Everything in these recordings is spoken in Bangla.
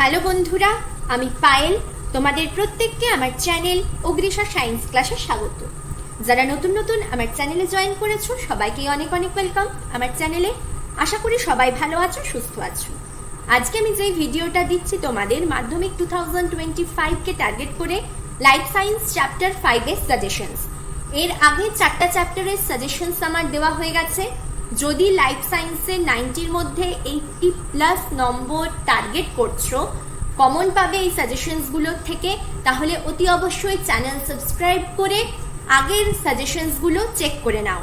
হ্যালো বন্ধুরা, আমি পায়েল তোমাদের প্রত্যেককে আমার চ্যানেল অগ্রিশা সায়েন্স ক্লাসে স্বাগত। যারা নতুন নতুন আমার চ্যানেলে জয়েন করেছো সবাইকে অনেক অনেক ওয়েলকাম আমার চ্যানেলে। আশা করি সবাই ভালো আছো, সুস্থ আছো। আজকে আমি যে ভিডিওটা দিচ্ছি তোমাদের মাধ্যমিক 2025 কে টার্গেট করে লাইফ সায়েন্স চ্যাপ্টার 5 এর সাজেশনস। এর আগে 4টা চ্যাপ্টারের সাজেশনস আমার দেওয়া হয়ে গেছে। যদি লাইফ সায়েন্সের 90-র মধ্যে 80+ নম্বর টার্গেট করছো, কমন পাবে এই সাজেশনসগুলোর থেকে, তাহলে অতি অবশ্যই চ্যানেল সাবস্ক্রাইব করে আগের সাজেশনসগুলো চেক করে নাও।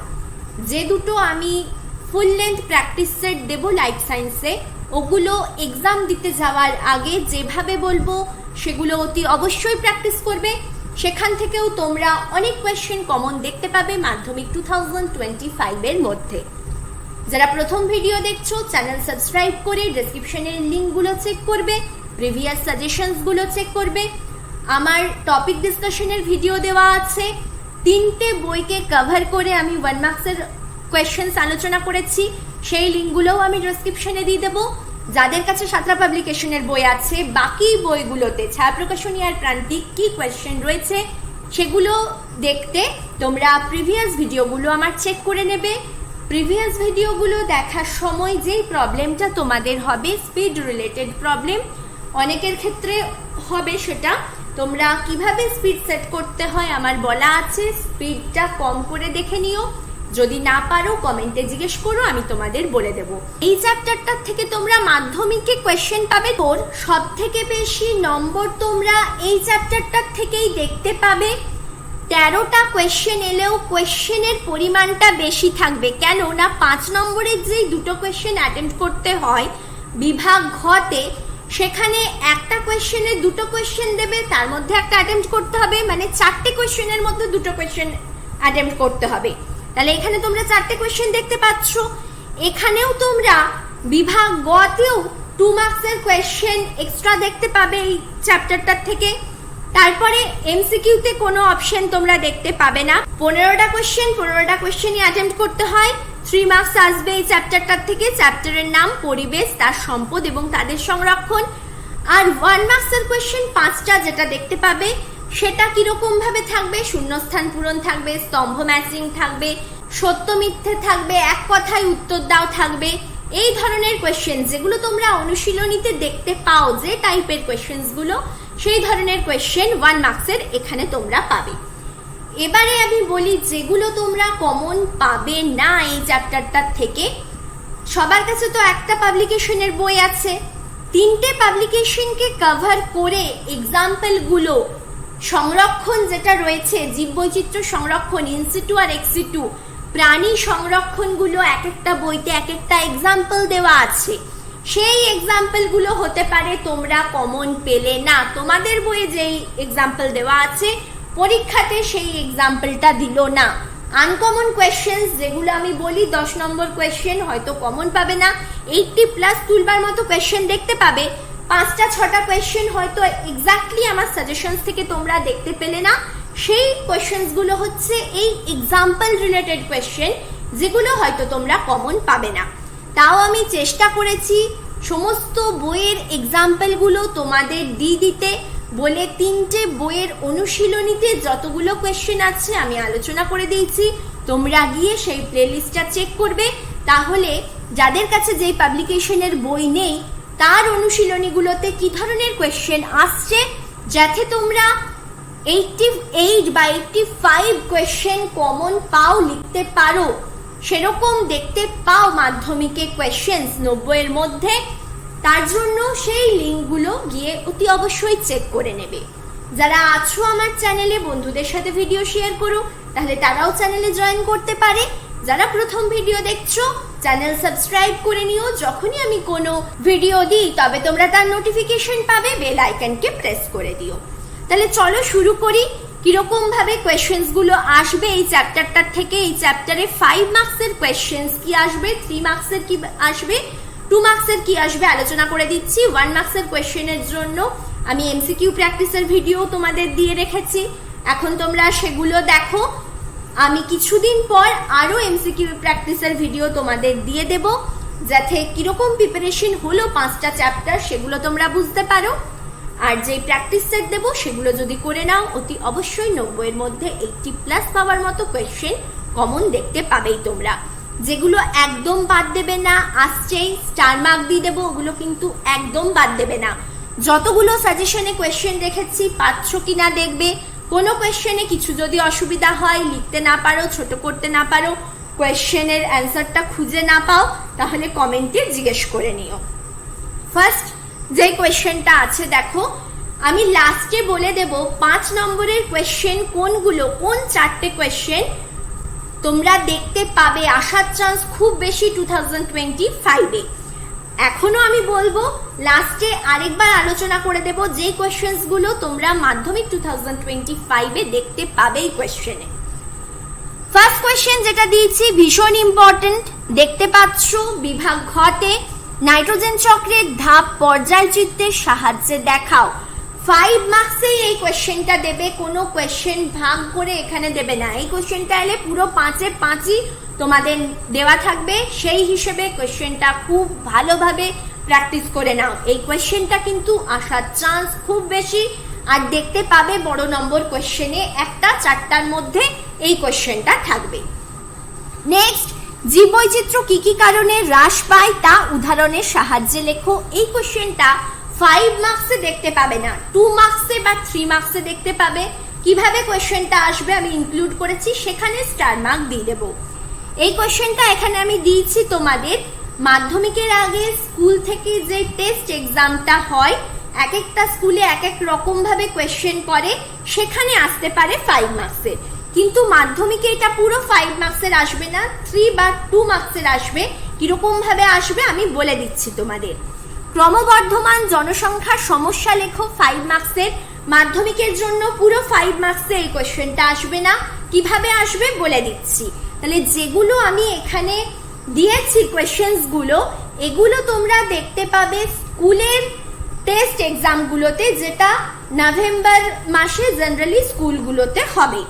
যে দুটো আমি ফুল লেন্থ প্র্যাকটিস সেট দেবো লাইফ সায়েন্সে, ওগুলো এক্সাম দিতে যাওয়ার আগে যেভাবে বলবো সেগুলো অতি অবশ্যই প্র্যাকটিস করবে। সেখান থেকেও তোমরা অনেক কোয়েশ্চেন কমন দেখতে পাবে মাধ্যমিক 2025 এর মধ্যে। যারা প্রথম ভিডিও দেখছো চ্যানেল সাবস্ক্রাইব করে ডেসক্রিপশনের লিঙ্কগুলো চেক করবে, প্রিভিয়াস সাজেশনসগুলো চেক করবে। আমার টপিক ডিসকাশনের ভিডিও দেওয়া আছে, 3টে বইকে কভার করে আমি 1 মার্কসের কোয়েশ্চেন্স আলোচনা করেছি, সেই লিঙ্কগুলোও আমি ডেসক্রিপশনে দিয়ে দেবো। যাদের কাছে সাঁতরা পাবলিকেশনের বই আছে, বাকি বইগুলোতে ছায়াপ্রকাশনী আর প্রান্তিক কি কোয়েশ্চেন রয়েছে সেগুলো দেখতে তোমরা প্রিভিয়াস ভিডিওগুলো আমার চেক করে নেবে। প্রিভিয়াস ভিডিওগুলো দেখার সময় যেই প্রবলেমটা তোমাদের হবে স্পিড রিলেটেড প্রবলেম, অনেকের ক্ষেত্রে হবে, সেটা তোমরা কিভাবে স্পিড সেট করতে হয় আমার বলা আছে। স্পিডটা কম করে দেখে নিও, যদি না পারো কমেন্টে জিজ্ঞেস করো, আমি তোমাদের বলে দেব। এই চ্যাপ্টারটার থেকে তোমরা মাধ্যমিকে কোয়েশ্চেন পাবে, তোর সব থেকে বেশি নম্বর তোমরা এই চ্যাপ্টারটার থেকেই দেখতে পাবে। 13টা কোয়েশ্চেন এলেও কোয়েশ্চেনের পরিমাণটা বেশি থাকবে, কেন না 5 নম্বরের যেই দুটো কোয়েশ্চেন অ্যাটেম্প্ট করতে হয় বিভাগ ঘতে, সেখানে একটা কোয়েশ্চেনে দুটো কোয়েশ্চেন দেবে, তার মধ্যে একটা অ্যাটেম্প্ট করতে হবে, মানে 4টে কোয়েশ্চেনের মধ্যে দুটো কোয়েশ্চেন অ্যাটেম্প্ট করতে হবে। তাহলে এখানে তোমরা 4টে কোয়েশ্চেন দেখতে পাচ্ছ। এখানেও তোমরা বিভাগ গতেও 2 মার্কসের কোয়েশ্চেন এক্সট্রা দেখতে পাবে এই চ্যাপ্টারটার থেকে। তারপরে এমসিকিউতে কোনো অপশন তোমরা দেখতে পাবে না। 15টা কোয়েশ্চেনই অ্যাটেম্প্ট করতে হয়। 3 মার্কস আসবে এই চ্যাপ্টারটার থেকে। চ্যাপ্টারের নাম পরিবেশ, তার সম্পদ এবং তাদের সংরক্ষণ। আর 1 মার্কসের কোয়েশ্চেন 5টা যেটা দেখতে পাবে, সেটা কিরকম ভাবে থাকবে, শূন্যস্থান পূরণ থাকবে, স্তম্ভ ম্যাচিং থাকবে, সত্য মিথ্যে থাকবে, এক কথায় উত্তর দাও থাকবে। এই ধরনের কোয়েশ্চেন যেগুলো তোমরা অনুশীলনীতে দেখতে পাও, যে টাইপের কোয়েশ্চেনগুলো, সেই ধরনের কোয়েশ্চেন 1 মার্কসের এখানে তোমরা পাবে। এবারে আমি বলি যেগুলো তোমরা কমন পাবে না এই চ্যাপ্টারটার থেকে। সবার কাছে তো একটা পাবলিকেশনের বই আছে, 3টে পাবলিকেশনকে কভার করে এক্সাম্পলগুলো সংরক্ষণ যেটা রয়েছে, জীববৈচিত্র্য সংরক্ষণ ইনসিটু আর এক্সিটু, প্রাণী সংরক্ষণগুলো এক একটা বইতে এক একটা এক্সাম্পল দেওয়া আছে। সেই এক্সাম্পলগুলো হতে পারে তোমরা কমন পেলে না, তোমাদের বইয়ে যেই এক্সাম্পল দেওয়া আছে পরীক্ষাতে সেই এক্সাম্পলটা দিল না। আনকমন কোয়েশ্চেন্স যেগুলো আমি বলি, 10 নম্বর কোয়েশ্চেন হয়তো কমন পাবে না, 80+ তুলবার মতো কোয়েশ্চেন দেখতে পাবে। 5টা 6টা কোয়েশ্চেন হয়তো এক্স্যাক্টলি আমার সাজেশনস থেকে তোমরা দেখতে পেলে না। সেই কোয়েশ্চেন্সগুলো হচ্ছে এই এক্সাম্পল রিলেটেড কোয়েশ্চেন, যেগুলো হয়তো তোমরা কমন পাবে না। তাও আমি চেষ্টা করেছি সমস্ত বইয়ের এক্সাম্পলগুলো তোমাদের দিতে, বলে 3টে বইয়ের অনুশীলনীতে যতগুলো কোয়েশ্চেন আছে আমি আলোচনা করে দিয়েছি। তোমরা গিয়ে সেই প্লেলিস্টটা চেক করবে, তাহলে যাদের কাছে যেই পাবলিকেশনের বই নেই তার অনুশীলনীগুলোতে কি ধরনের কোয়েশ্চেন আসছে, যাতে তোমরা 88 বা 85 কোয়েশ্চেন কমন পাও, লিখতে পারো, সেরকম দেখতে পাও মাধ্যমিকে কোয়েশ্চেন্স 90-এর মধ্যে। তার জন্য সেই লিঙ্কগুলো গিয়ে অতি অবশ্যই চেক করে নেবে। যারা আছো আমার চ্যানেলে, বন্ধুদের সাথে ভিডিও শেয়ার করো, তাহলে তারাও চ্যানেলে জয়েন করতে পারে। যারা প্রথম ভিডিও দেখছো চ্যানেল সাবস্ক্রাইব করে নিও, যখনই আমি কোনো ভিডিও দিই তবে তোমরা তার নোটিফিকেশন পাবে, বেল আইকনকে প্রেস করে দিও। তাহলে চলো শুরু করি কিরকম ভাবে কোয়েশ্চেন্সগুলো আসবে এই চ্যাপ্টারটার থেকে। এই চ্যাপ্টারে 5 মার্কসের কোয়েশ্চেন্স কি আসবে, 3 মার্কসের কি আসবে, 2 মার্কসের কি আসবে আলোচনা করে দিচ্ছি। 1 মার্কসের কোয়েশ্চেনের জন্য আমি এমসিকিউ প্র্যাকটিসের ভিডিও তোমাদের দিয়ে রেখেছি, এখন তোমরা সেগুলো দেখো। আমি কিছুদিন পর আরো এমসিকিউ প্র্যাকটিসের ভিডিও তোমাদের দিয়ে দেব। যাতে কিরকম প্রিপারেশন হলো 5টা চ্যাপ্টার সেগুলো তোমরা বুঝতে পারো। আর যে প্র্যাকটিস সেট দেবো সেগুলো যদি করে নাও অতি অবশ্যই 90-এর মধ্যে 80+ পাওয়ার মতো কোয়েশ্চেন কমন দেখতে পাবেই তোমরা। যেগুলো একদম বাদ দেবে না, আসছেই স্টার মার্ক দিয়ে দেবো, ওগুলো কিন্তু একদম বাদ দেবে না। যতগুলো সাজেশনে কোয়েশ্চেন রেখেছি পাচ্ছ কিনা দেখবে, কোনো কোয়েশ্চেনে কিছু যদি অসুবিধা হয়, লিখতে না পারো, ছোট করতে না পারো, কোয়েশ্চেনের অ্যান্সারটা খুঁজে না পাও, তাহলে কমেন্টে জিজ্ঞেস করে নিও। ফার্স্ট যে কোয়েশ্চেনটা আছে দেখো, আমি লাস্টে বলে দেব 5 নম্বরের কোয়েশ্চেন কোনগুলো, কোন 4টে কোয়েশ্চেন তোমরা দেখতে পাবে আসার চান্স খুব বেশি 2025-এ। এখনো আমি বলবো, লাস্টে আরেকবার আলোচনা করে দেব যে কোয়েশ্চেন্সগুলো তোমরা মাধ্যমিক 2025-এ দেখতে পাবে এই কোয়েশ্চেনে। ফার্স্ট কোয়েশ্চেন যেটা দিয়েছি ভীষণ ইম্পর্টেন্ট, দেখতে পাচ্ছ বিভাগ ঘতে নাইট্রোজেন চক্রের ধাপ পর্যায়চিত্রের সাহায্যে দেখাও। 5 মার্কসেই এই কোয়েশ্চেনটা দেবে, কোনো কোয়েশ্চেন ভাগ করে এখানে দেবে না। এই কোয়েশ্চেনটা এলে পুরো 5-এ 5ই তোমাদের দেওয়া থাকবে, সেই হিসেবে কোয়েশ্চেনটা খুব ভালোভাবে প্র্যাকটিস করে নাও। এই কোয়েশ্চেনটা কিন্তু আসার চান্স খুব বেশি, আর দেখতে পাবে বড় নম্বর কোয়েশ্চেনে 1টা 4টার মধ্যে এই কোয়েশ্চেনটা থাকবে। নেক্সট, জীববৈচিত্র্য কি কি কারণে হ্রাস পায় তা উদাহরণের সাহায্যে লেখো। এই কোয়েশ্চেনটা 5 মার্কসে দেখতে পাবে না, 2 মার্কসে বা 3 মার্কসে দেখতে পাবে। কিভাবে কোয়েশ্চেনটা আসবে আমি ইনক্লুড করেছি, সেখানে স্টার মার্ক দিয়ে দেবো। এই কোয়েশ্চেনটা এখানে আমি দিয়েছি তোমাদের মাধ্যমিকের আগে স্কুল থেকে যে টেস্ট এক্সামটা হয়, এক একটা স্কুলে এক এক রকম ভাবে কোয়েশ্চেন করে, সেখানে আসতে পারে 5 মার্কসের। কিন্তু মাধ্যমিকে এটা পুরো 5 মার্কসের আসবে না, 3 বা 2 মার্কসের আসবে। কিরকম ভাবে আসবে আমি বলে দিচ্ছি তোমাদের। ক্রমবর্ধমান জনসংখ্যার সমস্যা লেখো 5 মার্কসের। মাধ্যমিকের জন্য পুরো 5 মার্কসে এই কোয়েশ্চেনটা আসবে না, কিভাবে আসবে বলে দিচ্ছি। তাহলে যেগুলো আমি এখানে দিয়েছি কোয়েশ্চেন্স গুলো, এগুলো তোমরা দেখতে পাবে স্কুলের টেস্ট এক্সামগুলোতে, যেটা নভেম্বর মাসে জেনারেলি স্কুলগুলোতে হবে।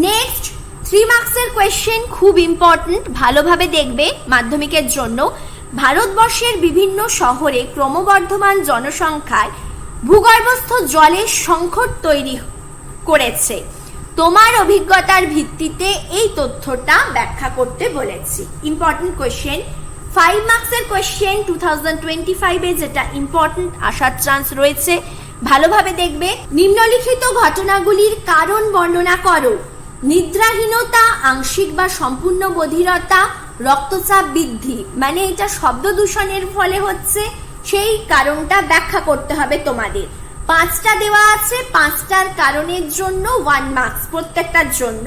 নেক্সট 3 মার্কসের কোয়েশ্চেন খুব ইম্পর্টেন্ট, ভালোভাবে দেখবে মাধ্যমিকের জন্য। ভারতবর্ষের বিভিন্ন শহরে ক্রমবর্ধমান জনসংখ্যায় ভূগর্ভস্থ জলের সংকট তৈরি করেছে। তোমার অভিজ্ঞতার ভিত্তিতে এই তথ্যটা ব্যাখ্যা করতে বলেছি। ইম্পর্টেন্ট কোয়েশ্চেন, 5 মার্কসের কোয়েশ্চেন 2025-এ, যেটা ইম্পর্টেন্ট আসার চান্স রয়েছে, ভালোভাবে দেখবে। নিম্নলিখিত ঘটনাগুলির কারণ বর্ণনা করো। নিদ্রাহীনতা, আংশিক বা সম্পূর্ণ বধিরতা, রক্তচাপ বৃদ্ধি, মানে এটা শব্দ দূষণের ফলে হচ্ছে, সেই কারণটা ব্যাখ্যা করতে হবে তোমাদের। 5টা দেওয়া আছে, 5টার কারণের জন্য 1 মার্কস প্রত্যেকটার জন্য।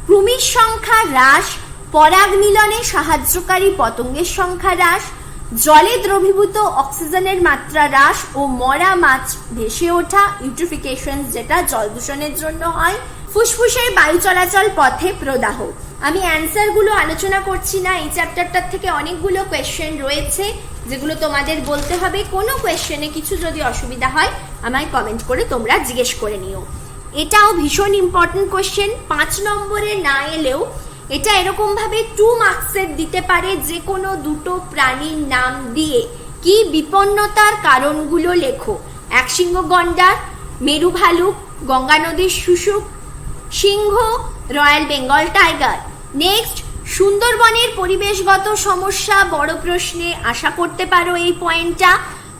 কৃমির সংখ্যা হ্রাস, পরাগ মিলনে সাহায্যকারী পতঙ্গের সংখ্যা হ্রাস, জলে দ্রবীভূত অক্সিজেনের মাত্রা হ্রাস ও মরা মাছ ভেসে ওঠা, ইউট্রিফিকেশন যেটা জল দূষণের জন্য হয়, ফুসফুসের বায়ু চলাচল পথে প্রদাহ। আমি অ্যান্সারগুলো আলোচনা করছি না, এই চ্যাপ্টারটার থেকে অনেকগুলো কোয়েশ্চেন রয়েছে যেগুলো তোমাদের বলতে হবে। কোনো কোয়েশ্চেনে কিছু যদি অসুবিধা হয় আমায় কমেন্ট করে তোমরা জিজ্ঞেস করে নিও। এটাও ভীষণ ইম্পর্টেন্ট কোয়েশ্চেন, 5 নম্বরে না এলেও এটা এরকম ভাবে 2 মার্কসের দিতে পারে, যে কোনো দুটো প্রাণীর নাম দিয়ে কি বিপন্নতার কারণগুলো লেখো। একশৃঙ্গ গন্ডার, মেরু ভালুক, গঙ্গা নদীর শুশুক, সিংহ, রয়্যাল বেঙ্গল টাইগার। নেক্সট, সুন্দরবনের পরিবেশগত সমস্যা বড় প্রশ্নে আশা করতে পারো এই পয়েন্টটা।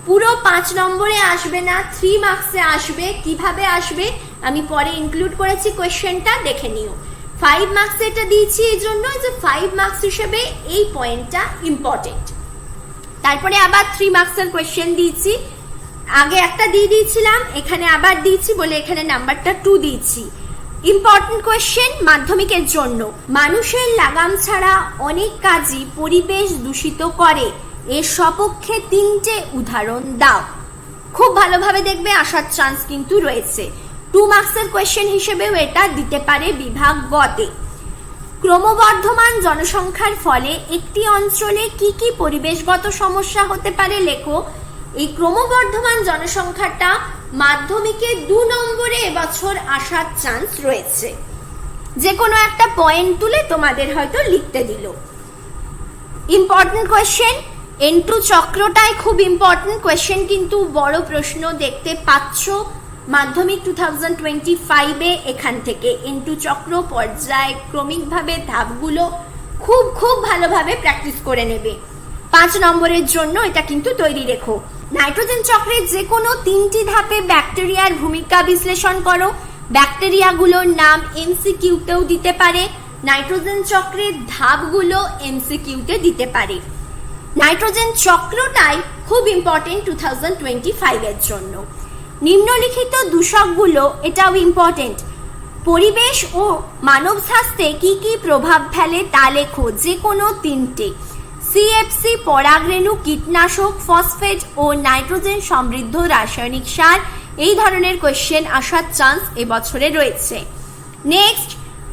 পুরো 5 নম্বরে আসবে না, 3 মার্কসে আসবে। কিভাবে আসবে আমি পরে ইনক্লুড করেছি, কোয়েশ্চেনটা দেখে নিও। 5 মার্কস এটা দিয়েছি এই জন্য যে 5 মার্কস হিসেবে এই পয়েন্টটা ইম্পর্টেন্ট। তারপরে আবার 3 মার্কসের কোয়েশ্চেন দিয়েছি, আগে একটা দিয়ে দিয়েছিলাম, এখানে আবার দিয়েছি বলে এখানে নাম্বারটা 2 দিয়েছি। ইম্পর্টেন্ট কোয়েশ্চেন মাধ্যমিকের জন্য। মানুষের লাগাম ছাড়া অনেক কাজই পরিবেশ দূষিত করে, এর সপক্ষে 3টে উদাহরণ দাও। খুব ভালোভাবে দেখবে, আসার চান্স কিন্তু রয়েছে। 2 মার্কসের কোয়েশ্চেন হিসেবেও এটা দিতে পারে বিভাগ গতে। ক্রমবর্ধমান জনসংখ্যার ফলে একটি অঞ্চলে কি কি পরিবেশগত সমস্যা হতে পারে লেখো। এই ক্রমবর্ধমান জনসংখ্যাটা মাধ্যমিকে 2 নম্বরে এবছর আসার চান্স রয়েছে। যে কোনো একটা পয়েন্ট তুলে তোমাদের হয়তো লিখতে দিল। ইম্পর্টেন্ট কোয়েশ্চেন, N2 চক্রটাই খুব ইম্পর্টেন্ট কোয়েশ্চেন, কিন্তু বড় প্রশ্ন দেখতে পাচ্ছ মাধ্যমিক 2025-এ এখান থেকে N2 চক্র পর্যায় ক্রমিকভাবে ধাপগুলো খুব খুব ভালোভাবে প্র্যাকটিস করে নেবে। 5 নম্বরের জন্য এটা কিন্তু তৈরি রেখো। নাইট্রোজেন চক্রের যে কোনো 3টি ধাপে ব্যাকটেরিয়ার ভূমিকা বিশ্লেষণ করো। ব্যাকটেরিয়াগুলোর নাম MCQ-তেও দিতে পারে, নাইট্রোজেন চক্রের ধাপগুলো MCQ-তে দিতে পারে। নাইট্রোজেন চক্রটাই খুব ইম্পর্টেন্ট 2025-এর জন্য। নিম্নলিখিত দূষকগুলো, এটাও ইম্পর্টেন্ট, পরিবেশ ও মানব স্বাস্থ্যে কি কি প্রভাব ফেলে তা লেখো, যে কোনো 3টে। CFC পরাগরেণু, কীটনাশক, ফসফেট ও নাইট্রোজেন সমৃদ্ধ রাসায়নিক সার, এই ধরনের কোয়েশ্চেন আসার চান্স এবছরে রয়েছে। নেক্সট,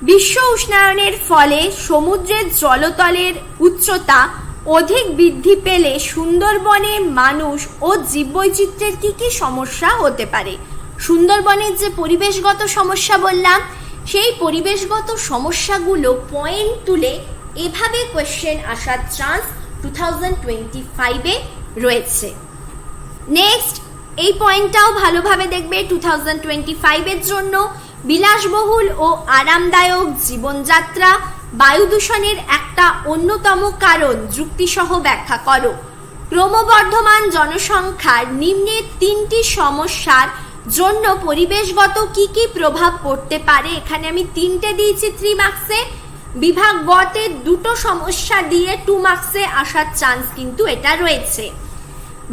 বিশ্ব উষ্ণায়নের ফলে সমুদ্রের জলতলের উচ্চতা অধিক বৃদ্ধি পেলে সুন্দরবনে মানুষ ও জীববৈচিত্র্যের কি কি সমস্যা হতে পারে। সুন্দরবনের যে পরিবেশগত সমস্যা বললাম, সেই পরিবেশগত সমস্যাগুলো পয়েন্ট তুলে এভাবে কোয়েশ্চেন আসার চান্স 2025-এ রয়েছে। নেক্সট, এই পয়েন্টটাও ভালোভাবে দেখবে 2025-এর জন্য। বিলাসবহুল ও আরামদায়ক জীবনযাত্রা বায়ু দূষণের একটা অন্যতম কারণ, যুক্তিসহ ব্যাখ্যা করো। ক্রমবর্ধমান জনসংখ্যার নিম্নের 3টি সমস্যার জন্য পরিবেশগত কি কি প্রভাব পড়তে পারে, এখানে আমি 3টে দিয়েছি 3 মার্কসে। বিভাগ গতে 2টো সমস্যা দিয়ে 2 মার্কসে আসার চান্স কিন্তু এটা রয়েছে।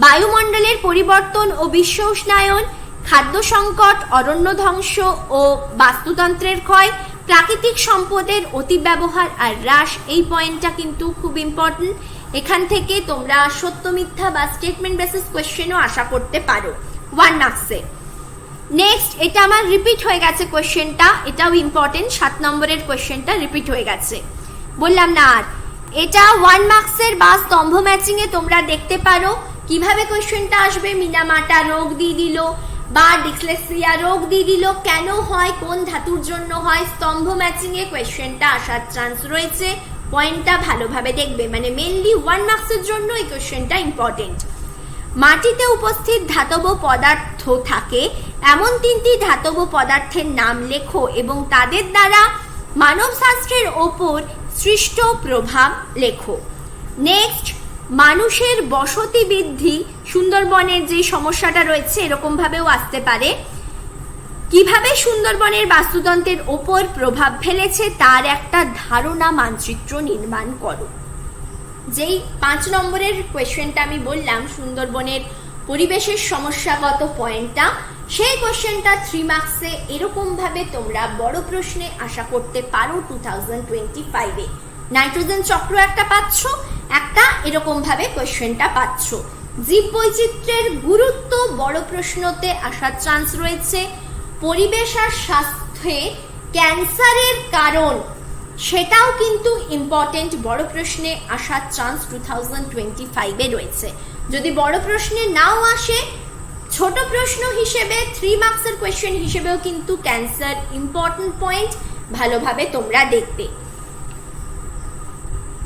বায়ুমণ্ডলের পরিবর্তন ও বিশ্ব উষ্ণায়ন, খাদ্য সংকট, অরণ্য ধ্বংস ও বাস্তুতন্ত্রের ক্ষয়, প্রাকৃতিক সম্পদের অতিব্যবহার আর হ্রাস, এই পয়েন্টটা কিন্তু খুব ইম্পর্টেন্ট। এখান থেকে তোমরা সত্য মিথ্যা বা স্টেটমেন্ট বেসিস কোয়েশ্চেনও আশা করতে পারো 1 মার্কসে। নেক্সট, এটা আমার রিপিট হয়ে গেছে কোয়েশ্চেনটা, এটাও ইম্পর্টেন্ট, 7 নম্বরের কোয়েশ্চেনটা রিপিট হয়ে গেছে, বললাম না আর। এটা 1 মার্কসের বা স্তম্ভ ম্যাচিং এ তোমরা দেখতে পারো কিভাবে কোয়েশ্চেনটা আসবে। মিনামাটা রোগ দিয়ে দিল বা ডিসলেক্সিয়া রোগ দিয়ে দিল, কেন হয়, কোন ধাতুর জন্য হয়, স্তম্ভ ম্যাচিং এ কোয়েশ্চেনটা আসার চান্স রয়েছে। পয়েন্টটা ভালোভাবে দেখবে, মানে মেইনলি 1 মার্কসের জন্য এই কোয়েশ্চেনটা ইম্পর্টেন্ট। মাটিতে উপস্থিত ধাতব পদার্থ থাকে এমন 3টি ধাতব পদার্থের নাম লেখো এবং তাদের দ্বারা মানব শাস্ত্রের ওপর সৃষ্ট প্রভাব লেখো। নেক্সট, মানুষের বসতি বৃদ্ধি, সুন্দরবনের যে সমস্যাটা রয়েছে এরকম ভাবেও আসতে পারে, কিভাবে সুন্দরবনের বাস্তুতন্ত্রের ওপর প্রভাব ফেলেছে তার একটা ধারণা মানচিত্র নির্মাণ করো। যেই 5 নম্বরের কোয়েশ্চেনটা আমি বললাম সুন্দরবনের পরিবেশের সমস্যাগত পয়েন্টটা, সেই কোয়েশ্চেনটা 3 মার্কসে এরকম ভাবে তোমরা বড় প্রশ্নে আশা করতে পারো 2025-এ। নাইট্রোজেন চক্র একটা পাচ্ছ, একটা এরকম ভাবে কোয়েশ্চেনটা পাচ্ছ। জীববৈচিত্র্যের গুরুত্ব বড় প্রশ্নতে আসার চান্স রয়েছে। পরিবেশ আর স্বাস্থ্যে ক্যান্সারের কারণ, সেটাও কিন্তু ইম্পর্টেন্ট, বড় প্রশ্নে আসার চান্স 2025-এ রয়েছে। যদি বড় প্রশ্নে নাও আসে, ছোট প্রশ্ন হিসেবে 3 মার্কসের কোয়েশ্চেন হিসেবেও কিন্তু ক্যান্সার ইম্পর্টেন্ট পয়েন্ট, ভালোভাবে তোমরা দেখবে।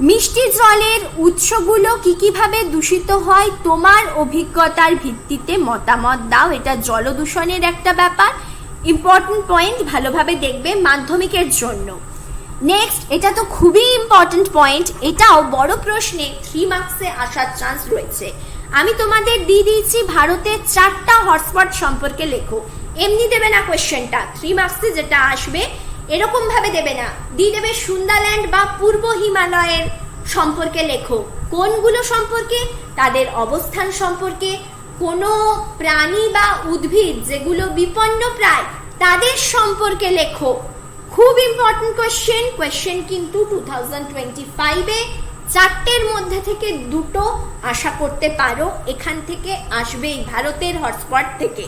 মিষ্টি জলের উৎসগুলো কি কিভাবে দূষিত হয় তোমার অভিজ্ঞতার ভিত্তিতে মতামত দাও। এটা জল দূষণের একটা ব্যাপার, ইম্পর্টেন্ট পয়েন্ট, ভালোভাবে দেখবে মাধ্যমিকের জন্য। নেক্সট, এটা তো খুবই ইম্পর্টেন্ট পয়েন্ট, এটাও বড় প্রশ্নে 3 মার্কসে আসার চান্স রয়েছে। আমি তোমাদের দিয়ে দিয়েছি ভারতের 4টা হটস্পট সম্পর্কে লেখো। এমনি দেবে না কোয়েশ্চেনটা, 3 মার্কসে যেটা আসবে এরকম ভাবে দেবে না, দিয়ে দেবে সুন্দারল্যান্ড বা পূর্ব হিমালয়ের সম্পর্কে লেখো। কোনগুলো সম্পর্কে, তাদের অবস্থান সম্পর্কে, কোনো প্রাণী বা উদ্ভিদ যেগুলো বিপন্ন প্রায় তাদের সম্পর্কে লেখো। খুব ইম্পর্টেন্ট কোয়েশ্চেন কিন্তু 2025-এ 4টের মধ্যে থেকে 2টো আশা করতে পারো এখান থেকে আসবে, ভারতের হটস্পট থেকে।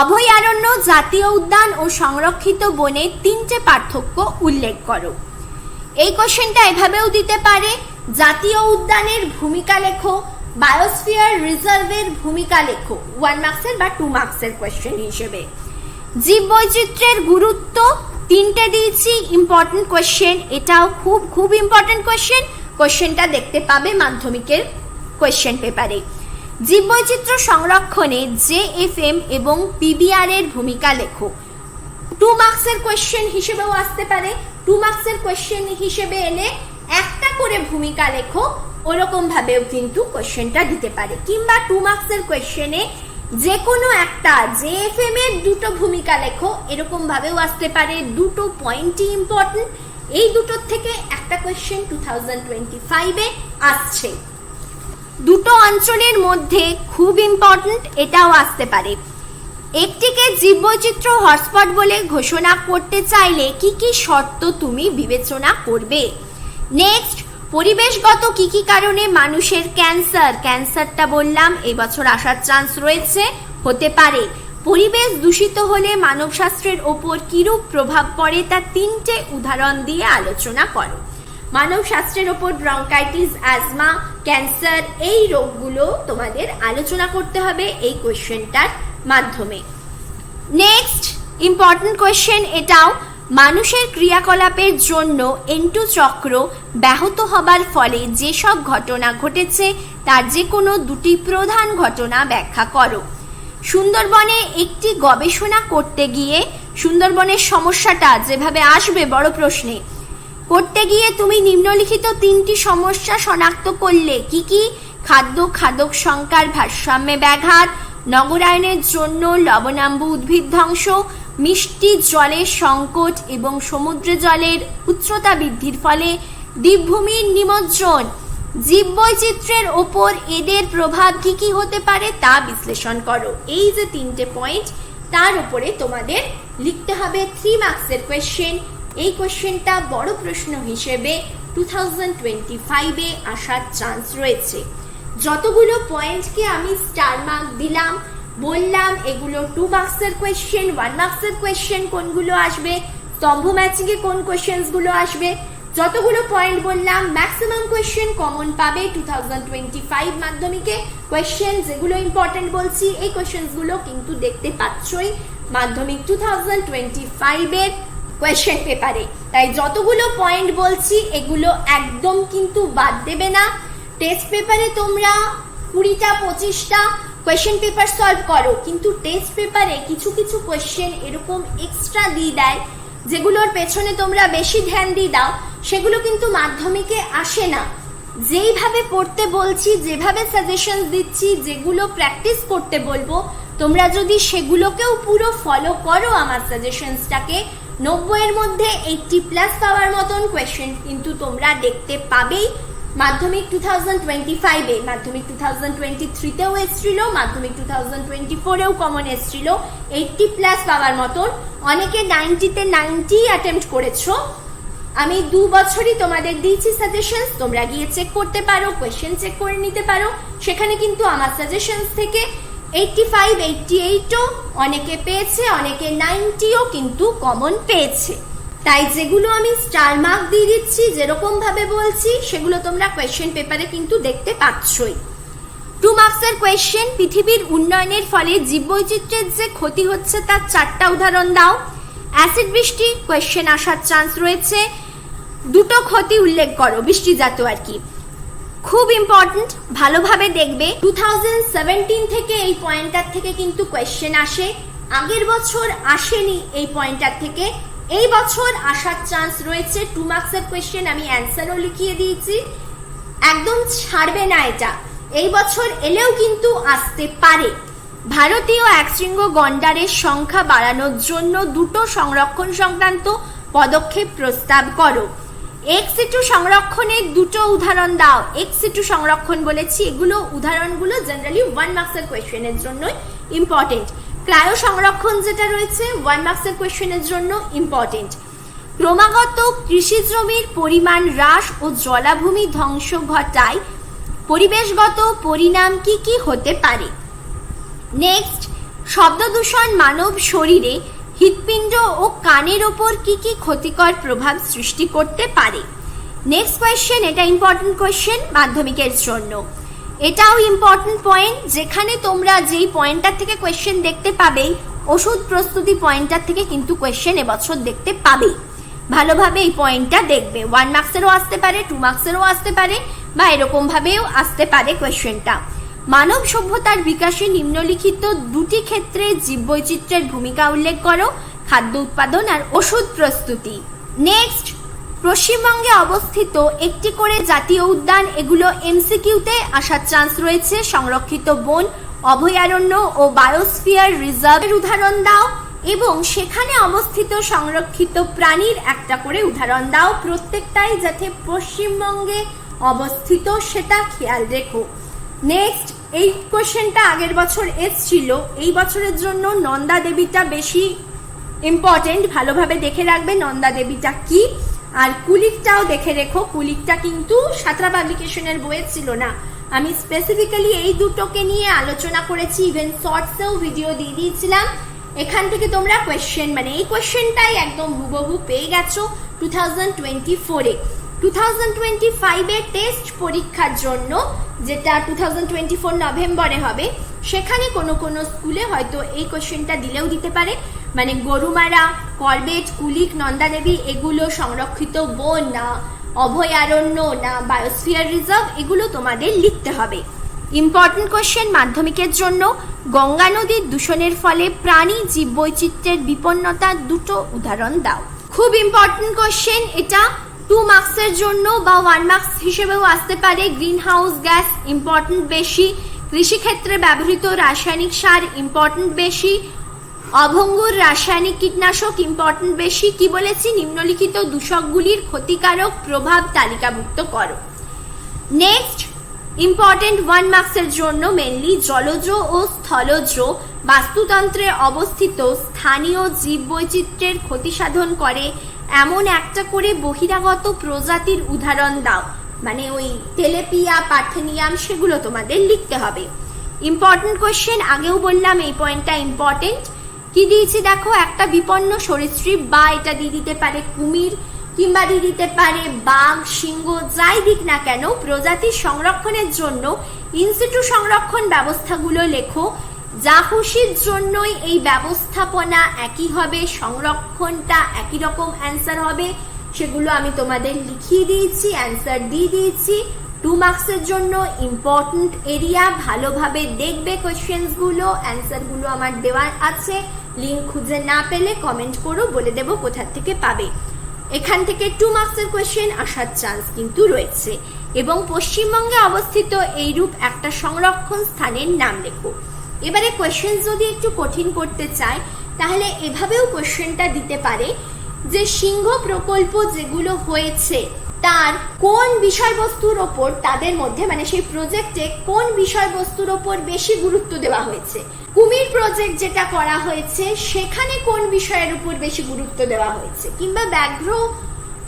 অভয়ারণ্য, জাতীয় উদ্যান ও সংরক্ষিত বনের 3টে পার্থক্য উল্লেখ করো। এই কোশ্চেনটা এভাবেও দিতে পারে, জাতীয় উদ্যানের ভূমিকা লেখো, বায়োস্ফিয়ার রিজার্ভের ভূমিকা লেখো, 1 মার্কসের বা 2 মার্কসের কোয়েশ্চেন হিসেবে। জীববৈচিত্র্যের গুরুত্ব 3টে দিয়েছি, ইম্পর্টেন্ট কোয়েশ্চেন, এটাও খুব খুব ইম্পর্টেন্ট কোয়েশ্চেন। কোয়েশ্চেনটা দেখতে পাবে মাধ্যমিকের কোয়েশ্চেন পেপারে। জীববৈচিত্র্য সংরক্ষণে JFM এবং PBR এর ভূমিকা লেখো। 2 মার্কসের কোয়েশ্চেন হিসেবেও আসতে পারে। 2 মার্কসের কোয়েশ্চেন হিসেবে এলে একটা করে ভূমিকা লেখো, ওরকম ভাবেও কিন্তু কোয়েশ্চেনটা দিতে পারে। কিংবা 2 মার্কসের কোয়েশ্চেনে যে কোনো একটা JFM এর দুটো ভূমিকা লেখো, এরকম ভাবেও আসতে পারে। দুটো পয়েন্টই ইম্পর্টেন্ট, এই দুটোর থেকে একটা কোয়েশ্চেন 2025 এ আসছে। দুটো অঞ্চলের মধ্যে খুব ইম্পর্টেন্ট, এটাও আসতে পারে। একটিকে জীববৈচিত্র্য হটস্পট বলে ঘোষণা করতে চাইলে কি কি শর্ত তুমি বিবেচনা করবে। নেক্সট, পরিবেশগত কি কি কারণে মানুষের ক্যান্সারটা বললাম এবছর আসার চান্স রয়েছে, হতে পারে। পরিবেশ দূষিত হলে মানবশাস্ত্রের ওপর কিরূপ প্রভাব পড়ে তা 3টে উদাহরণ দিয়ে আলোচনা করো। মানবশাস্ত্রের ওপর ব্রঙ্কাইটিস, অ্যাজমা, ক্যান্সার এই রোগগুলো তোমাদের আলোচনা করতে হবে এই কোয়েশ্চেনটার মাধ্যমে। নেক্সট ইম্পর্টেন্ট কোয়েশ্চেন এটাও, মানুষের ক্রিয়াকলাপের জন্য N2 চক্র ব্যাহত হবার ফলে যেসব ঘটনা ঘটেছে তার যে কোনো দুটি প্রধান ঘটনা ব্যাখ্যা করো। সুন্দরবনে একটি গবেষণা করতে গিয়ে সুন্দরবনের সমস্যাটা যেভাবে আসবে বড় প্রশ্নে, করতে গিয়ে তুমি নিম্নলিখিত 3টি সমস্যা শনাক্ত করলে। কি কি? খাদ্য সংখ্যার ভারসাম্যে ব্যাঘাত, নগরায়নের জন্য লবণাম্বু উদ্ভিদ ধ্বংস, মিষ্টি জলের সংকট এবং সমুদ্র জলের উচ্চতা বৃদ্ধির ফলে দ্বীপভূমির নিমজ্জন। জীববৈচিত্র্যের ওপর এদের প্রভাব কি কি হতে পারে তা বিশ্লেষণ করো। এই যে 3টে পয়েন্ট, তার উপরে তোমাদের লিখতে হবে 3 মার্কসের কোয়েশ্চেন। এই কোয়েশ্চেনটা বড় প্রশ্ন হিসেবে 2025 এ আসার চান্স রয়েছে। যতগুলো পয়েন্টকে আমি স্টার মার্ক দিলাম, বললাম এগুলো 2 মার্কসের কোয়েশ্চেন, 1 মার্কসের কোয়েশ্চেন কোনগুলো আসবে, স্তম্ভ ম্যাচিং এ কোন কোয়েশ্চেনগুলো আসবে, যতগুলো পয়েন্ট বললাম ম্যাক্সিমাম কোয়েশ্চেন কমন পাবে 2025 মাধ্যমিকে। কোয়েশ্চেন যেগুলো ইম্পর্টেন্ট বলছি এই কোয়েশ্চেনগুলো কিন্তু দেখতে পাচ্ছই মাধ্যমিক 2025 এর কোয়েশ্চেন পেপারে। তাই যতগুলো পয়েন্ট বলছি এগুলো একদম কিন্তু বাদ দেবে না। টেস্ট পেপারে তোমরা 20টা 25টা কোয়েশ্চেন পেপার সলভ করো, কিন্তু টেস্ট পেপারে কিছু কিছু কোয়েশ্চেন এরকম এক্সট্রা দিয়ে দেয় যেগুলোর পেছনে তোমরা বেশি ধ্যান দিয়ে দাও, সেগুলো কিন্তু মাধ্যমিকে আসে না। যেইভাবে পড়তে বলছি, যেভাবে সাজেশন দিচ্ছি, যেগুলো প্র্যাকটিস করতে বলবো, তোমরা যদি সেগুলোকেও পুরো ফলো করো আমার সাজেশনসটাকে, 90 এর মধ্যে 80+ পাওয়ার মতন কোয়েশ্চেন কিন্তু তোমরা দেখতে পাবেই মাধ্যমিক 2025 এ। মাধ্যমিক 2023 তেও এসেছিল, মাধ্যমিক 2024 এও কমন এসেছিল 80+ পাওয়ার মতন। অনেকে 90-তে 90 অ্যাটেম্প্ট করেছো। আমি 2 বছরই তোমাদের দিয়েছি সাজেশনস, তোমরা গিয়ে চেক করতে পারো, কোয়েশ্চেন চেক করে নিতে পারো। সেখানে কিন্তু আমার সাজেশনস থেকে 85, 88ও অনেকে পেয়েছে, অনেকে 90ও কিন্তু কমন পেয়েছে। তাই যেগুলো আমি স্টার মার্ক দিয়ে দিচ্ছি, যেরকম ভাবে বলছি, সেগুলো তোমরা কোয়েশ্চেন পেপারে কিন্তু দেখতে পাচ্ছই। 2 মার্কসের কোয়েশ্চেন, পৃথিবীর উন্নয়নের ফলে জীববৈচিত্র্যের যে ক্ষতি হচ্ছে তার 4টা উদাহরণ দাও। অ্যাসিড বৃষ্টি কোয়েশ্চেন আসার চান্স রয়েছে, 2টো ক্ষতি উল্লেখ করো, বৃষ্টিজাত আর কি। খুব ইম্পর্টেন্ট, ভালোভাবে দেখবে। 2017 থেকে এই পয়েন্টার থেকে কিন্তু কোয়েশ্চেন আসে, আগের বছর আসেনি এই পয়েন্টার থেকে, এই বছর আসার চান্স রয়েছে। 2 মার্কসের কোয়েশ্চেন আমি অ্যান্সারও লিখিয়ে দিয়েছি, একদম ছাড়বে না এটা, এই বছর এলেও কিন্তু আসতে পারে। ভারতীয় একশৃঙ্গ গন্ডারের সংখ্যা বাড়ানোর জন্য 2টো সংরক্ষণ সংক্রান্ত পদক্ষেপ প্রস্তাব করো। এক্স-সিটু সংরক্ষণের 2টো উদাহরণ দাও। এক্স-সিটু সংরক্ষণ বলেছি, এগুলো উদাহরণগুলো জেনারেলি 1 মার্কসের কোয়েশ্চেনের জন্য ইম্পর্টেন্ট। ক্রায়ো সংরক্ষণ যেটা রয়েছে 1 মার্কসের কোয়েশ্চেনের জন্য ইম্পর্টেন্ট। ক্রমাগত কৃষি জমির পরিমাণ হ্রাস ও জলাভূমি ধ্বংস ঘটায় পরিবেশগত পরিণাম কি কি হতে পারে। নেক্সট, শব্দ দূষণ মানব শরীরে হৃৎপিণ্ড ও কানের ওপর কি কি ক্ষতিকর প্রভাব সৃষ্টি করতে পারে। নেক্সট কোয়েশ্চেন, এটা ইম্পর্টেন্ট কোয়েশ্চেন মাধ্যমিকের জন্য, এটাও ইম্পর্টেন্ট পয়েন্ট, যেখানে তোমরা যেই পয়েন্টটার থেকে কোয়েশ্চেন দেখতে পাবেই, ওষুধ প্রস্তুতি পয়েন্টটার থেকে কিন্তু কোয়েশ্চেন এবছর দেখতে পাবেই। ভালোভাবে এই পয়েন্টটা দেখবে। 1 মার্কসেরও আসতে পারে, 2 মার্কসেরও আসতে পারে, বা এরকম ভাবেও আসতে পারে কোয়েশ্চেনটা। মানব সভ্যতার বিকাশে নিম্নলিখিত দুটি ক্ষেত্রে জীববৈচিত্র্যের ভূমিকা উল্লেখ করো, খাদ্য উৎপাদন আর ওষুধ প্রস্তুতি। নেক্সট, পশ্চিমবঙ্গে অবস্থিত একটি করে জাতীয় উদ্যান, এগুলো এমসিকিউতে আসার চান্স রয়েছে। সংরক্ষিত বন, অভয়ারণ্য ও বায়োস্ফিয়ার রিজার্ভের উদাহরণ দাও এবং সেখানে অবস্থিত সংরক্ষিত প্রাণীর একটা করে উদাহরণ দাও। প্রত্যেকটাই যাতে পশ্চিমবঙ্গে অবস্থিত সেটা খেয়াল রেখো। নেক্সট, এই কোশ্চেনটা আগের বছর এসছিল, এই বছরের জন্য নন্দা দেবীটা বেশি ইম্পর্টেন্ট, ভালোভাবে দেখে রাখবে নন্দা দেবীটা কি। আর কুলিকটাও দেখে রেখো, কুলিকটা কিন্তু সাঁতরা পাবলিকেশনের বইয়ে ছিল না, আমি স্পেসিফিক্যালি এই দুটোকে নিয়ে আলোচনা করেছি, ইভেন শর্টসেও ভিডিও দিয়ে দিয়েছিলাম। এখান থেকে তোমরা কোয়েশ্চেন মানে এই কোয়েশ্চেনটাই একদম হুবহু পেয়ে গেছো 2024-এ। 2025-এর টেস্ট পরীক্ষার জন্য, যেটা 2024 নভেম্বরে হবে, সেখানে কোনো কোনো স্কুলে হয়তো এই কোয়েশ্চেনটা দিলেও দিতে পারে। মানে গরুমারা, করবেট, কুলিক, নন্দাদেবী এগুলো সংরক্ষিত বন না অভয়ারণ্য না বায়োস্ফিয়ার রিজার্ভ, এগুলো তোমাদের লিখতে হবে। ইম্পর্টেন্ট কোয়েশ্চেন মাধ্যমিকের জন্য, গঙ্গা নদীর দূষণের ফলে প্রাণী জীববৈচিত্র্যের বিপন্নতার দুটো উদাহরণ দাও। খুব ইম্পর্টেন্ট কোয়েশ্চেন এটা, 2 মার্কসের জন্য বা 1 মার্কস হিসেবেও আসতে পারে। গ্রিন হাউস গ্যাস ইম্পর্টেন্ট বেশি, কৃষিক্ষেত্রে ব্যবহৃত রাসায়নিক সার ইম্পর্টেন্ট বেশি, অভঙ্গুর রাসায়নিক কীটনাশক ইম্পর্টেন্ট বেশি। কি বলেছি, নিম্নলিখিত দূষকগুলির ক্ষতিকারক প্রভাব তালিকাভুক্ত করো। নেক্সট, ইম্পর্টেন্ট 1 মার্কসের জন্য মেনলি জলজ ও স্থলজ বাস্তুতন্ত্রে অবস্থিত স্থানীয় জীববৈচিত্র্যের ক্ষতি সাধন করে এমন একটা করে বহিরাগত প্রজাতির উদাহরণ দাও। মানে ওই তেলেপিয়া, পার্থেনিয়াম, সেগুলো তোমাদের লিখতে হবে। ইম্পর্টেন্ট কোয়েশ্চেন, আগেও বললাম এই পয়েন্টটা ইম্পর্টেন্ট। কি দিয়েছি দেখো, একটা বিপন্ন সরীসৃপ, বা এটা দিয়ে দিতে পারে কুমির, কিংবা দিয়ে দিতে পারে বাঘ, সিংহ, যাই দিক না কেন, প্রজাতির সংরক্ষণের জন্য ইনসিটু সংরক্ষণ ব্যবস্থাগুলো লেখো। যা খুশির জন্যই এই ব্যবস্থাপনা একই হবে, সংরক্ষণটা একই রকম অ্যান্সার হবে, সেগুলো আমি তোমাদের লিখিয়ে দিয়েছি, অ্যান্সার দিয়ে দিয়েছি। 2 মার্কসের জন্য ইম্পর্টেন্ট এরিয়া, ভালোভাবে দেখবে কোয়েশ্চেন্সগুলো, অ্যান্সারগুলো আমার দেওয়া আছে, লিঙ্ক খুঁজে না পেলে কমেন্ট করো, বলে দেবো কোথা থেকে পাবে। এখান থেকে 2 মার্কসের কোয়েশ্চেন আসার চান্স কিন্তু রয়েছে। এবং পশ্চিমবঙ্গে অবস্থিত এইরূপ একটা সংরক্ষণ স্থানের নাম লেখো। এবারে কোয়েশ্চেন যদি একটু কঠিন করতে চায় তাহলে এভাবেও কোয়েশ্চেনটা দিতে পারে যে সিংহ প্রকল্প যেগুলো হয়েছে তার কোন বিষয়বস্তুর ওপর, তাদের মধ্যে মানে সেই প্রজেক্টে কোন বিষয়বস্তুর ওপর বেশি গুরুত্ব দেওয়া হয়েছে। কুমির প্রজেক্ট যেটা করা হয়েছে সেখানে কোন বিষয়ের উপর বেশি গুরুত্ব দেওয়া হয়েছে, কিংবা ব্যাঘ্র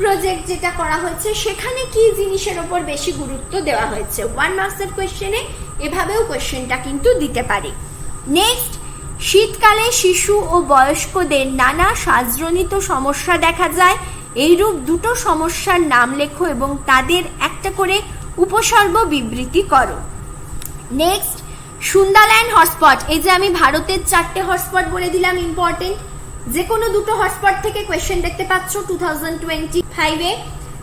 প্রজেক্ট যেটা করা হয়েছে সেখানে কি জিনিসের উপর বেশি গুরুত্ব দেওয়া হয়েছে। 1 মার্কসের কোয়েশ্চেনে এভাবেও কোয়েশ্চেনটা কিন্তু দিতে পারে। নেক্সট, শীতকালে শিশু ও বয়স্কদের নানা শ্বাসজনিত সমস্যা দেখা যায়, এইরূপ দুটো সমস্যার নাম লেখো এবং তাদের একটা করে উপসর্গ বিবৃতি করো। নেক্সট, সুন্দারল্যান্ড হটস্পট, এই যে আমি ভারতের 4টে হটস্পট বলে দিলাম ইম্পর্টেন্ট, যে কোনো দুটো হটস্পট থেকে কোয়েশ্চেন দেখতে পাচ্ছ 2025-এ,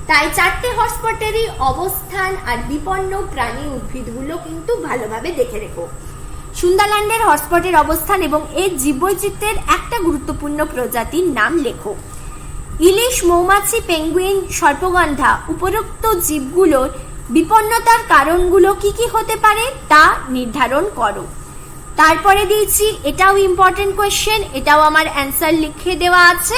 তাই 4টে হটস্পটেরই অবস্থান আর বিপন্ন প্রাণী উদ্ভিদগুলো কিন্তু ভালোভাবে দেখে রেখো। সুন্দারল্যান্ডের হটস্পটের অবস্থান এবং এর জীববৈচিত্র্যের একটা গুরুত্বপূর্ণ প্রজাতির নাম লেখো। ইলিশ, মৌমাছি, পেঙ্গুইন, সর্পগন্ধা, উপরোক্ত জীবগুলোর বিপন্নতার কারণগুলো কি কি হতে পারে তা নির্ধারণ করো। তারপরে দিয়েছি, এটাও ইম্পর্টেন্ট কোয়েশ্চেন, এটাও আমার অ্যান্সার লিখে দেওয়া আছে।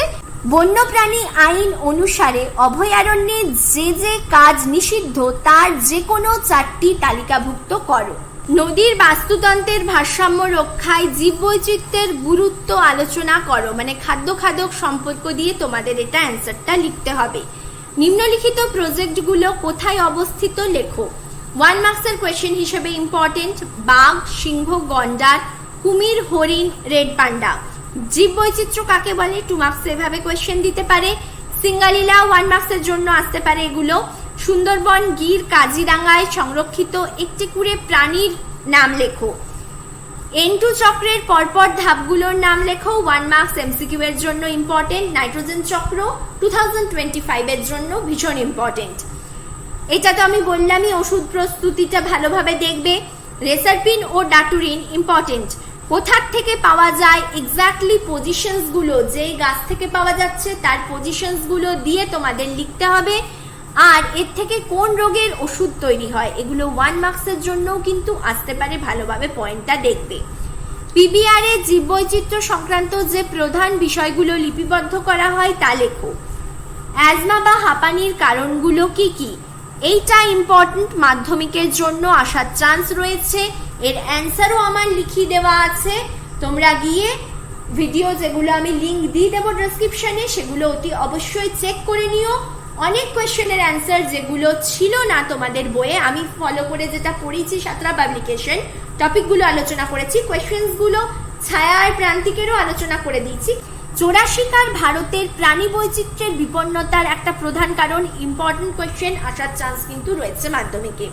বন্যপ্রাণী আইন অনুসারে অভয়ারণ্যে যে যে কাজ নিষিদ্ধ তার যে কোনো 4টি তালিকাভুক্ত করো। নদীর বাস্তুতন্ত্রের ভারসাম্য রক্ষায় জীববৈচিত্র্যের গুরুত্ব আলোচনা করো। মানে খাদ্য খাদক সম্পর্ক দিয়ে তোমাদের এটা অ্যান্সারটা লিখতে হবে। নিম্নলিখিত প্রজেক্টগুলো কোথায় অবস্থিত লেখো। 1 মার্কসের কোয়েশ্চেন হিসেবে ইম্পর্টেন্ট, বাঘ, সিংহ, গন্ডার, কুমির, হরিণ, রেড পান্ডা। জীববৈচিত্র্য কাকে বলে 2 মার্কসে এভাবে কোয়েশ্চেন দিতে পারে। সিঙ্গালীলা 1 মার্কসের জন্য আসতে পারে এগুলো। সুন্দরবন, গির, কাজিরাঙ্গায় সংরক্ষিত একটি করে প্রাণীর নাম লেখো। N2 চক্রের পরপর ধাপগুলোর নাম লেখো। 1 মার্কস MCQ এর জন্য ইম্পর্টেন্ট। নাইট্রোজেন চক্র 2025 এর জন্য ভীষণ ইম্পর্টেন্ট। এটা তো আমি বললামই, ওষুধ প্রস্তুতিটা ভালোভাবে দেখবে। রেসারপিন ও ডাটুরিন ইম্পর্টেন্ট। কোথার থেকে পাওয়া যায়, এক্স্যাক্টলি পজিশনসগুলো, যেই গাছ থেকে পাওয়া যাচ্ছে তার পজিশনসগুলো দিয়ে তোমাদের লিখতে হবে। আর এর থেকে কোন রোগের ওষুধ তৈরি হয়, এগুলো 1 মার্কসের জন্যও কিন্তু আসতে পারে, ভালোভাবে পয়েন্টটা দেখবে। পিবিআর এ জীববৈচিত্র্য সংক্রান্ত যে প্রধান বিষয়গুলো লিপিবদ্ধ করা হয় তা লেখো। অ্যাজমা বা হাঁপানির কারণগুলো কি কি, এইটা ইম্পর্টেন্ট, মাধ্যমিকের জন্য আসার চান্স রয়েছে। এর অ্যান্সারও আমার লিখিয়ে দেওয়া আছে, তোমরা গিয়ে ভিডিও যেগুলো আমি লিঙ্ক দিয়ে দেবো ডেসক্রিপশনে সেগুলো অতি অবশ্যই চেক করে নিও। অনেক কোয়েশ্চেনের অ্যান্সার যেগুলো ছিল না তোমাদের বইয়ে, আমি ফলো করে যেটা পড়েছি সাতরা পাবলিকেশন, টপিকগুলো আলোচনা করেছি, কোয়েশ্চেন্সগুলো ছায়ার প্রান্তিকেরও আলোচনা করে দিয়েছি। চোরা শিকার ভারতের প্রাণী বৈচিত্র্যের বিপন্নতার একটা প্রধান কারণ, ইম্পর্টেন্ট কোয়েশ্চেন আসার চান্স কিন্তু রয়েছে মাধ্যমিকে।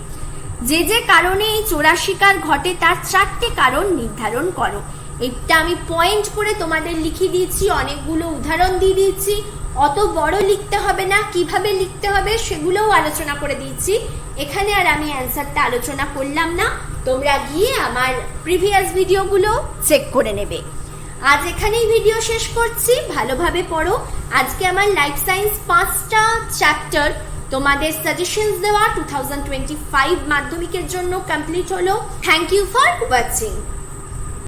যে যে কারণে এই চোরা শিকার ঘটে তার 4টে কারণ নির্ধারণ করো। এটা আমি পয়েন্ট করে তোমাদের লিখিয়ে দিয়েছি, অনেকগুলো উদাহরণ দিয়ে দিয়েছি, অত বড় লিখতে হবে না, কিভাবে লিখতে হবে সেগুলোও আলোচনা করে দিয়েছি। এখানে আর আমি অ্যান্সারটা আলোচনা করলাম না, তোমরা গিয়ে আমার প্রিভিয়াস ভিডিওগুলো চেক করে নেবে। আজ এখানেই ভিডিও শেষ করছি, ভালোভাবে পড়ো। আজকে আমার লাইফ সায়েন্স 5টা চ্যাপ্টার তোমাদের সাজেশনস দেওয়া 2025 মাধ্যমিকের জন্য কমপ্লিট হলো। Thank you for watching.